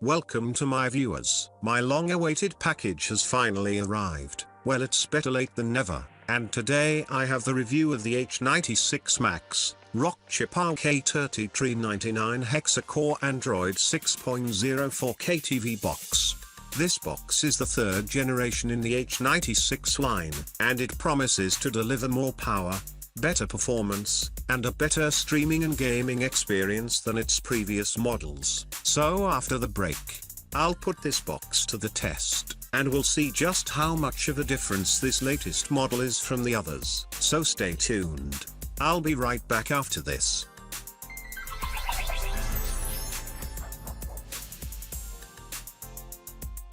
Welcome to my viewers. My long-awaited package has finally arrived. Well, it's better late than never, and today I have the review of the H96 Max, Rockchip K3399 Hexa-core Android 6.04K TV box. This box is the third generation in the H96 line, and it promises to deliver more power, better performance, and a better streaming and gaming experience than its previous models. So after the break, I'll put this box to the test, and we'll see just how much of a difference this latest model is from the others. So stay tuned. I'll be right back after this.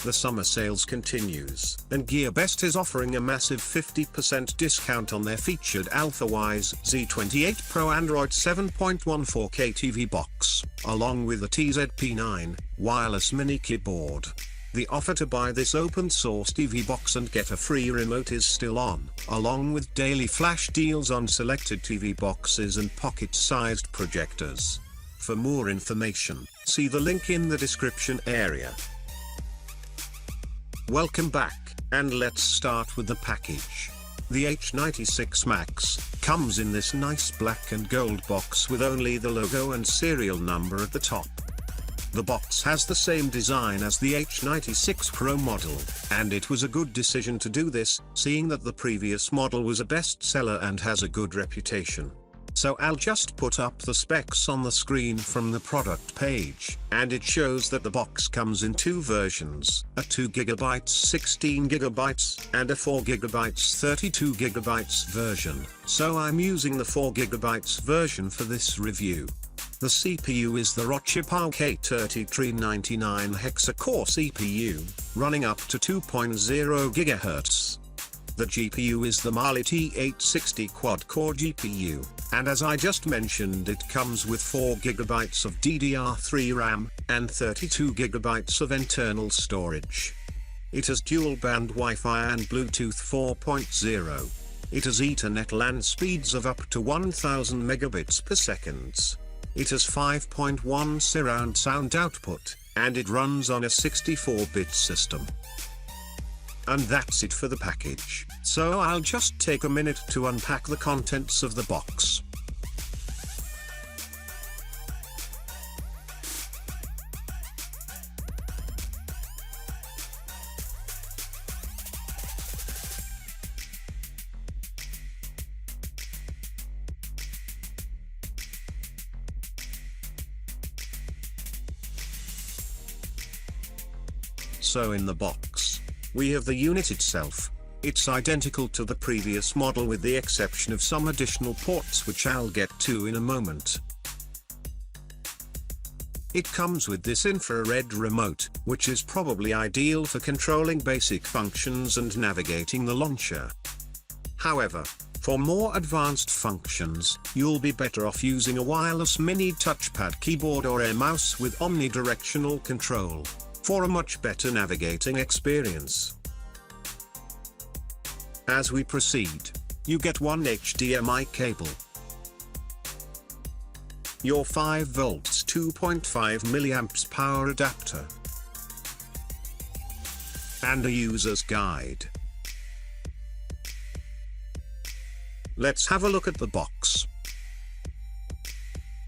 The summer sales continues, and GearBest is offering a massive 50% discount on their featured AlphaWise Z28 Pro Android 7.14K TV box, along with the TZP9 wireless mini keyboard. The offer to buy this open-source TV box and get a free remote is still on, along with daily flash deals on selected TV boxes and pocket-sized projectors. For more information, see the link in the description area. Welcome back, and let's start with the package. The H96 Max comes in this nice black and gold box with only the logo and serial number at the top. The box has the same design as the H96 Pro model, and it was a good decision to do this, seeing that the previous model was a bestseller and has a good reputation. So I'll just put up the specs on the screen from the product page, and it shows that the box comes in two versions, a 2GB 16GB, and a 4GB 32GB version, so I'm using the 4GB version for this review. The CPU is the Rockchip K3399 Hexa-core CPU, running up to 2.0 GHz. The GPU is the Mali T860 quad-core GPU, and as I just mentioned, it comes with 4GB of DDR3 RAM, and 32GB of internal storage. It has dual-band Wi-Fi and Bluetooth 4.0. It has Ethernet LAN speeds of up to 1000 megabits per second. It has 5.1 surround sound output, and it runs on a 64-bit system. And that's it for the package, so I'll just take a minute to unpack the contents of the box. So in the box, we have the unit itself. It's identical to the previous model with the exception of some additional ports which I'll get to in a moment. It comes with this infrared remote, which is probably ideal for controlling basic functions and navigating the launcher. However, for more advanced functions, you'll be better off using a wireless mini touchpad keyboard or a mouse with omnidirectional control, for a much better navigating experience. As we proceed, you get one HDMI cable, your 5V 2.5mA power adapter, and a user's guide. Let's have a look at the box.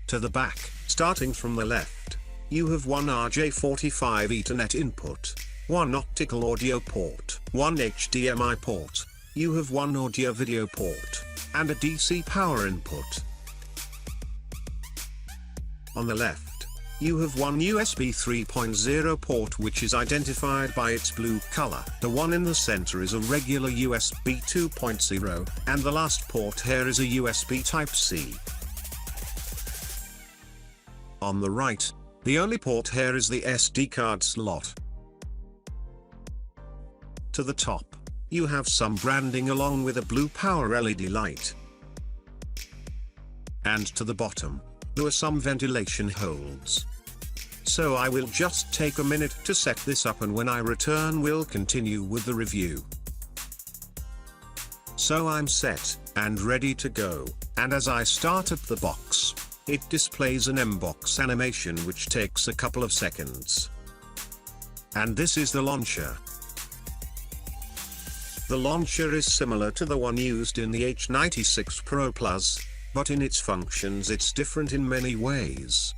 To the back, starting from the left, you have one RJ45 Ethernet input, one optical audio port, one HDMI port, you have one audio-video port, and a DC power input. On the left, you have one USB 3.0 port which is identified by its blue color. The one in the center is a regular USB 2.0, and the last port here is a USB Type-C. On the right, the only port here is the SD card slot. To the top, you have some branding along with a blue power LED light. And to the bottom, there are some ventilation holes. So I will just take a minute to set this up, and when I return we'll continue with the review. So I'm set, and ready to go, and as I start up the box, it displays an M-box animation which takes a couple of seconds. and this is the launcher. The launcher is similar to the one used in the H96 Pro Plus, but in its functions it's different in many ways.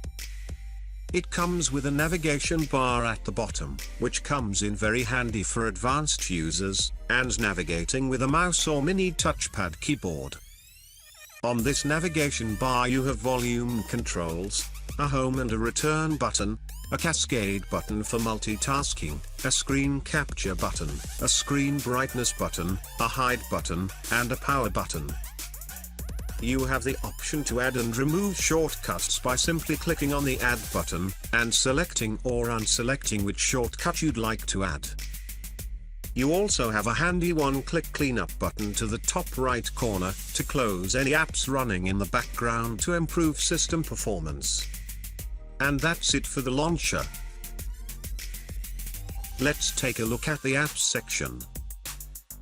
It comes with a navigation bar at the bottom, which comes in very handy for advanced users, and navigating with a mouse or mini touchpad keyboard. On this navigation bar you have volume controls, a home and a return button, a cascade button for multitasking, a screen capture button, a screen brightness button, a hide button, and a power button. You have the option to add and remove shortcuts by simply clicking on the add button, and selecting or unselecting which shortcut you'd like to add. You also have a handy one-click cleanup button to the top right corner, to close any apps running in the background to improve system performance. And that's it for the launcher. Let's take a look at the apps section.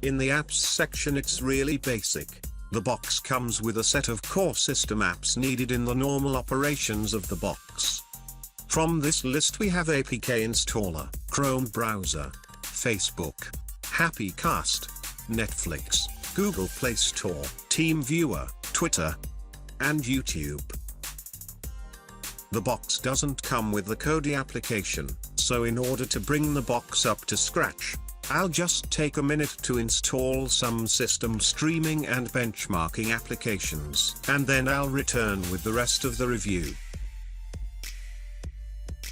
In the apps section it's really basic. The box comes with a set of core system apps needed in the normal operations of the box. From this list we have APK Installer, Chrome Browser, Facebook, HappyCast, Netflix, Google Play Store, TeamViewer, Twitter, and YouTube. The box doesn't come with the Kodi application, so in order to bring the box up to scratch, I'll just take a minute to install some system streaming and benchmarking applications, and then I'll return with the rest of the review.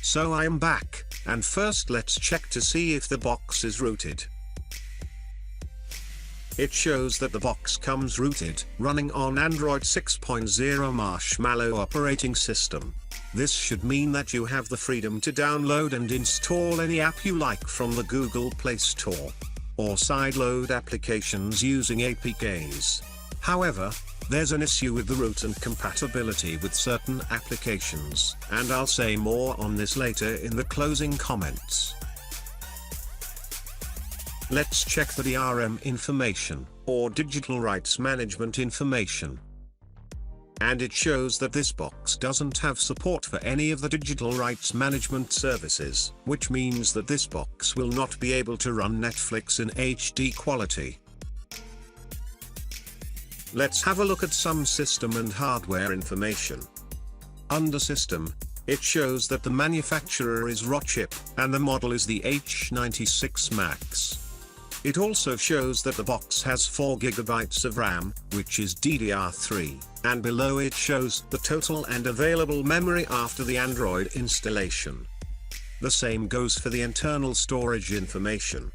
So I am back, and first let's check to see if the box is rooted. It shows that the box comes rooted, running on Android 6.0 Marshmallow operating system. This should mean that you have the freedom to download and install any app you like from the Google Play Store, or sideload applications using APKs. However, there's an issue with the root and compatibility with certain applications, and I'll say more on this later in the closing comments. Let's check the DRM information, or digital rights management information. And it shows that this box doesn't have support for any of the digital rights management services, which means that this box will not be able to run Netflix in HD quality. Let's have a look at some system and hardware information. Under System, it shows that the manufacturer is Rockchip, and the model is the H96 Max. It also shows that the box has 4 GB of RAM, which is DDR3, and below it shows the total and available memory after the Android installation. The same goes for the internal storage information.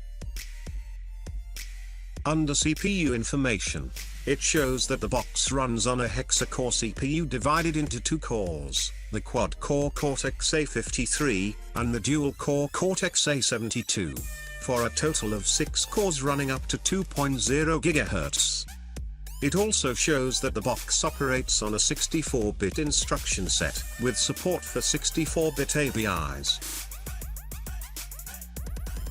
Under CPU information, it shows that the box runs on a hexa-core CPU divided into 2 cores, the quad-core Cortex A53, and the dual-core Cortex A72. For a total of 6 cores running up to 2.0 GHz. It also shows that the box operates on a 64-bit instruction set, with support for 64-bit APIs.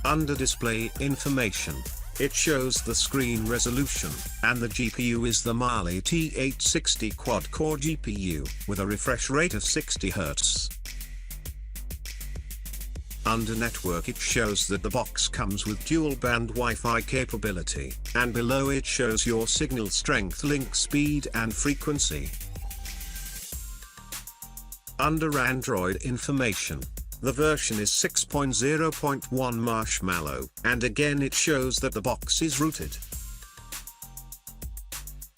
Under Display Information, it shows the screen resolution, and the GPU is the Mali T860 quad-core GPU, with a refresh rate of 60 Hz. Under Network it shows that the box comes with dual-band Wi-Fi capability, and below it shows your signal strength, link speed and frequency. Under Android Information, the version is 6.0.1 Marshmallow, and again it shows that the box is rooted.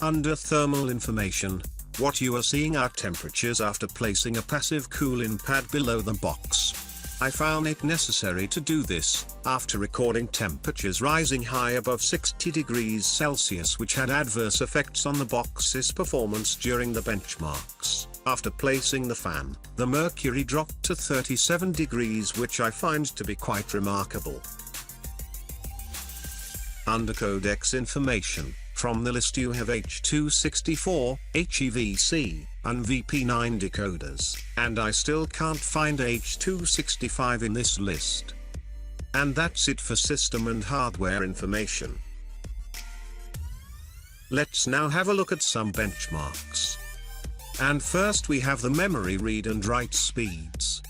Under Thermal Information, what you are seeing are temperatures after placing a passive cooling pad below the box. I found it necessary to do this, after recording temperatures rising high above 60 degrees Celsius, which had adverse effects on the box's performance during the benchmarks. After placing the fan, the mercury dropped to 37 degrees, which I find to be quite remarkable. Under Codex Information, from the list you have H264, HEVC, and VP9 decoders, and I still can't find H265 in this list. And that's it for system and hardware information. Let's now have a look at some benchmarks. And first we have the memory read and write speeds.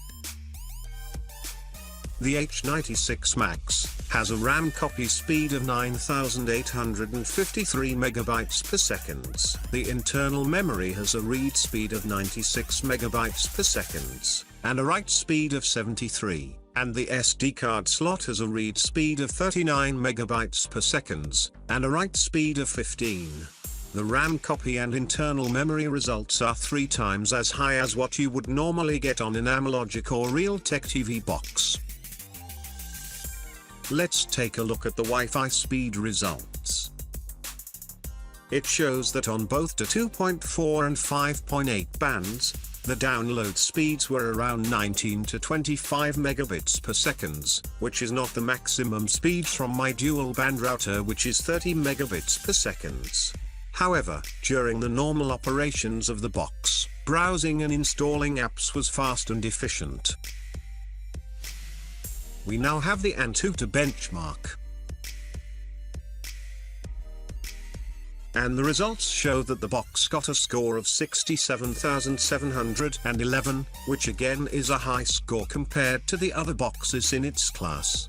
The H96 Max has a RAM copy speed of 9853 megabytes per second. The internal memory has a read speed of 96 megabytes per second, and a write speed of 73, and the SD card slot has a read speed of 39 megabytes per second, and a write speed of 15. The RAM copy and internal memory results are 3 times as high as what you would normally get on an Amlogic or Realtek TV box. Let's take a look at the Wi-Fi speed results. It shows that on both the 2.4 and 5.8 bands, the download speeds were around 19 to 25 megabits per second, which is not the maximum speed from my dual band router, which is 30 megabits per second. However, during the normal operations of the box, browsing and installing apps was fast and efficient. We now have the Antutu Benchmark, and the results show that the box got a score of 67,711, which again is a high score compared to the other boxes in its class.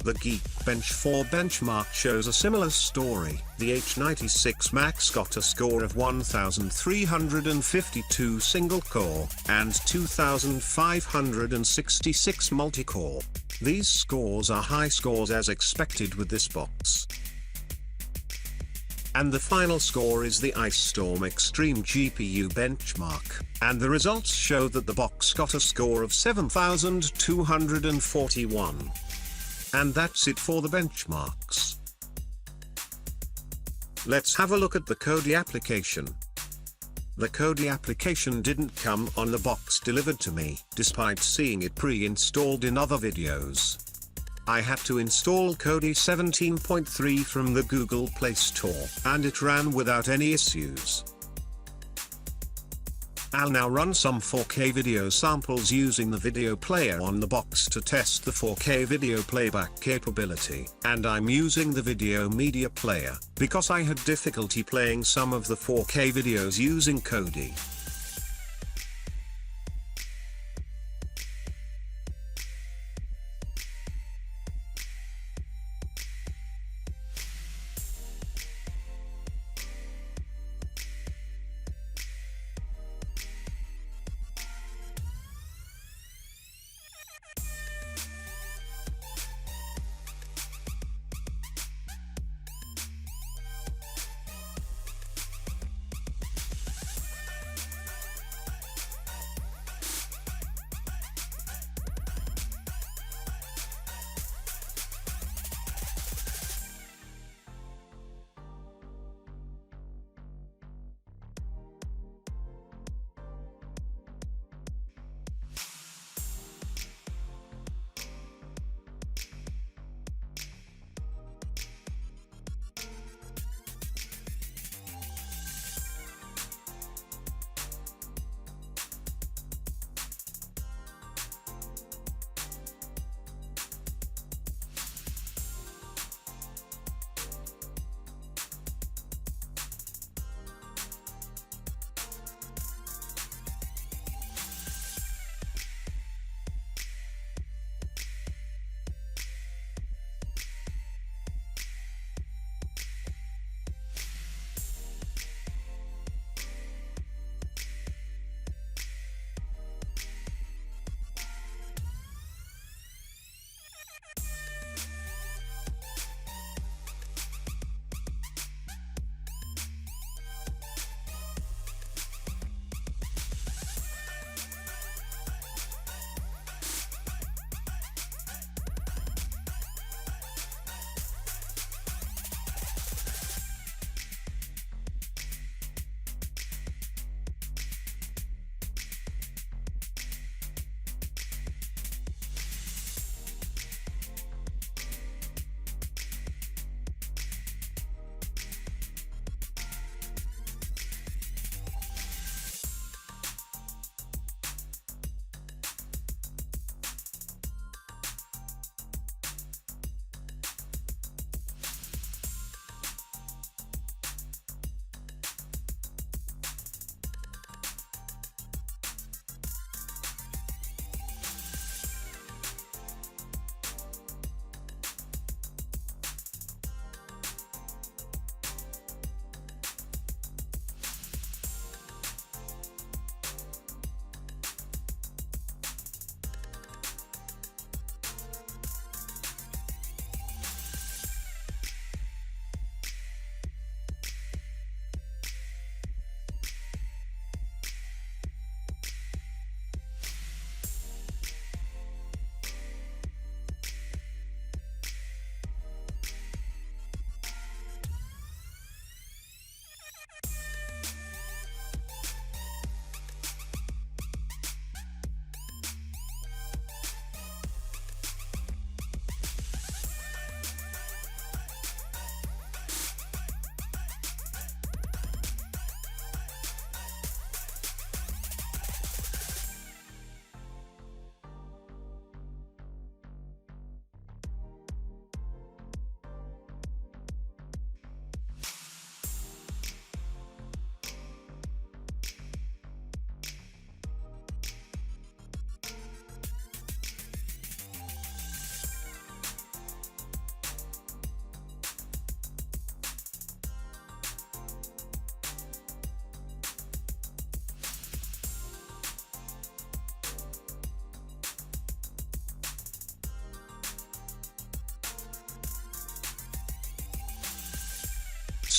The Geekbench 4 benchmark shows a similar story. The H96 Max got a score of 1,352 single-core, and 2,566 multi-core. These scores are high scores as expected with this box. And the final score is the Ice Storm Extreme GPU benchmark, and the results show that the box got a score of 7,241. And that's it for the benchmarks. Let's have a look at the Kodi application. The Kodi application didn't come on the box delivered to me, despite seeing it pre-installed in other videos. I had to install Kodi 17.3 from the Google Play Store, and it ran without any issues. I'll now run some 4K video samples using the video player on the box to test the 4K video playback capability, and I'm using the video media player, because I had difficulty playing some of the 4K videos using Kodi.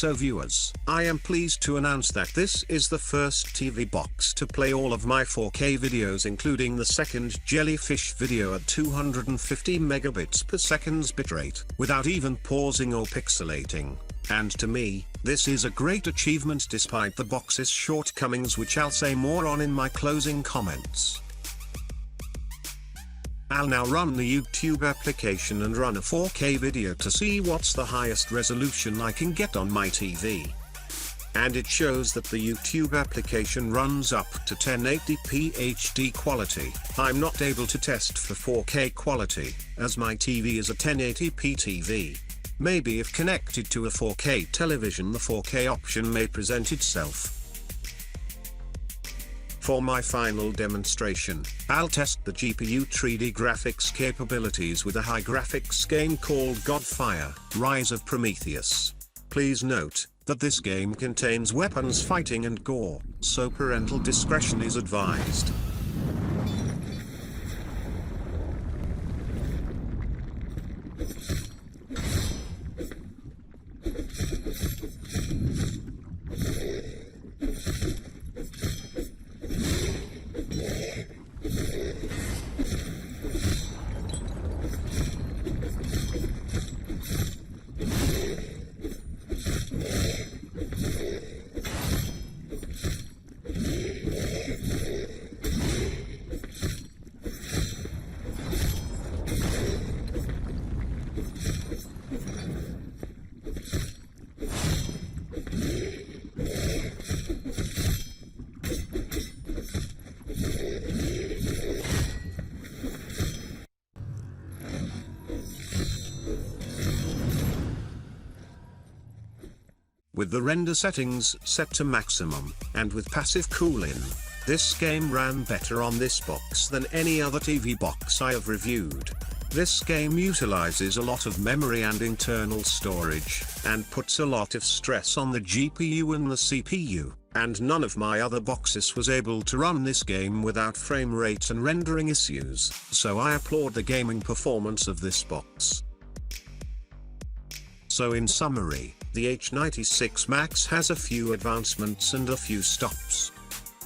So viewers, I am pleased to announce that this is the first TV box to play all of my 4K videos, including the second Jellyfish video at 250 megabits per second bitrate, without even pausing or pixelating. And to me, this is a great achievement despite the box's shortcomings, which I'll say more on in my closing comments. I'll now run the YouTube application and run a 4K video to see what's the highest resolution I can get on my TV. And it shows that the YouTube application runs up to 1080p HD quality. I'm not able to test for 4K quality, as my TV is a 1080p TV. Maybe if connected to a 4K television, the 4K option may present itself. For my final demonstration, I'll test the GPU 3D graphics capabilities with a high graphics game called Godfire: Rise of Prometheus. Please note that this game contains weapons, fighting and gore, so parental discretion is advised. With the render settings set to maximum, and with passive cooling, this game ran better on this box than any other TV box I have reviewed. This game utilizes a lot of memory and internal storage, and puts a lot of stress on the GPU and the CPU, and none of my other boxes was able to run this game without frame rate and rendering issues, so I applaud the gaming performance of this box. So in summary, the H96 Max has a few advancements and a few stops.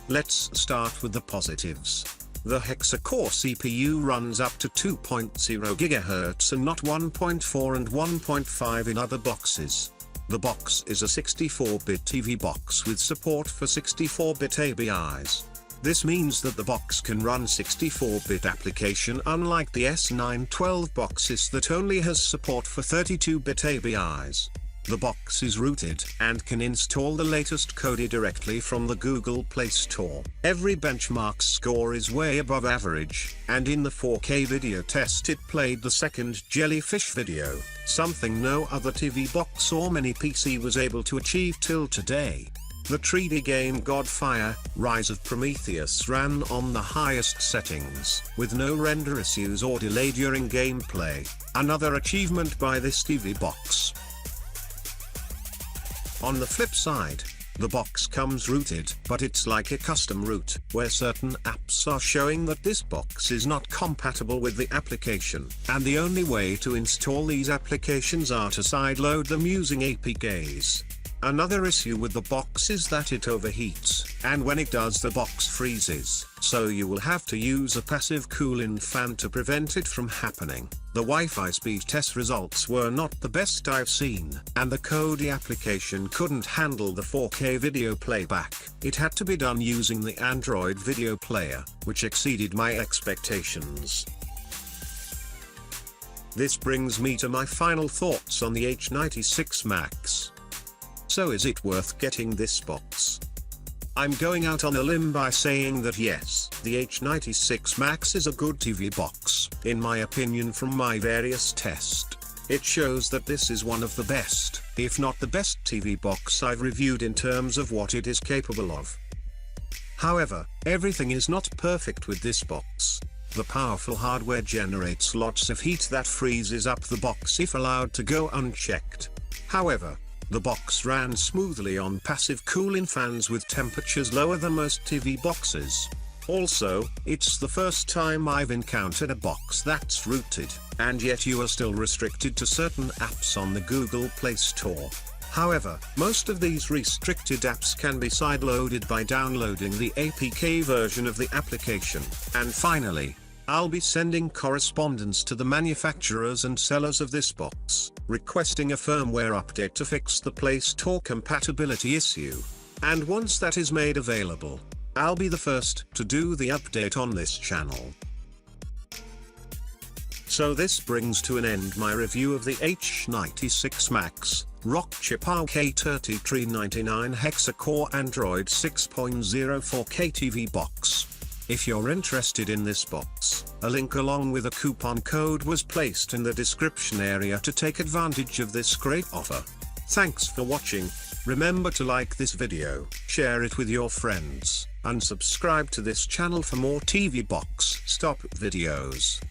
Let's start with the positives. The Hexa core CPU runs up to 2.0 GHz and not 1.4 and 1.5 in other boxes. The box is a 64-bit TV box with support for 64-bit ABIs. This means that the box can run 64-bit application, unlike the S912 boxes that only has support for 32-bit ABIs. The box is rooted and can install the latest code directly from the Google Play Store. Every benchmark score is way above average, and in the 4K video test it played the second Jellyfish video, something no other TV box or mini PC was able to achieve till today. The 3D game Godfire: Rise of Prometheus ran on the highest settings, with no render issues or delay during gameplay, another achievement by this TV box. On the flip side, the box comes rooted, but it's like a custom root, where certain apps are showing that this box is not compatible with the application, and the only way to install these applications are to sideload them using APKs. Another issue with the box is that it overheats, and when it does the box freezes, so you will have to use a passive cooling fan to prevent it from happening. The Wi-Fi speed test results were not the best I've seen, and the Codex application couldn't handle the 4K video playback. It had to be done using the Android video player, which exceeded my expectations. This brings me to my final thoughts on the H96 Max. So is it worth getting this box? I'm going out on a limb by saying that yes, the H96 Max is a good TV box, in my opinion from my various tests. It shows that this is one of the best, if not the best TV box I've reviewed in terms of what it is capable of. However, everything is not perfect with this box. The powerful hardware generates lots of heat that freezes up the box if allowed to go unchecked. However, the box ran smoothly on passive cooling fans with temperatures lower than most TV boxes. Also, it's the first time I've encountered a box that's rooted, and yet you are still restricted to certain apps on the Google Play Store. However, most of these restricted apps can be sideloaded by downloading the APK version of the application. And finally, I'll be sending correspondence to the manufacturers and sellers of this box, requesting a firmware update to fix the Play Store compatibility issue. And once that is made available, I'll be the first to do the update on this channel. So this brings to an end my review of the H96 Max Rockchip K3399 Hexa-core Android 6.04K TV box. If you're interested in this box, a link along with a coupon code was placed in the description area to take advantage of this great offer. Thanks for watching. Remember to like this video, share it with your friends, and subscribe to this channel for more TV box stop videos.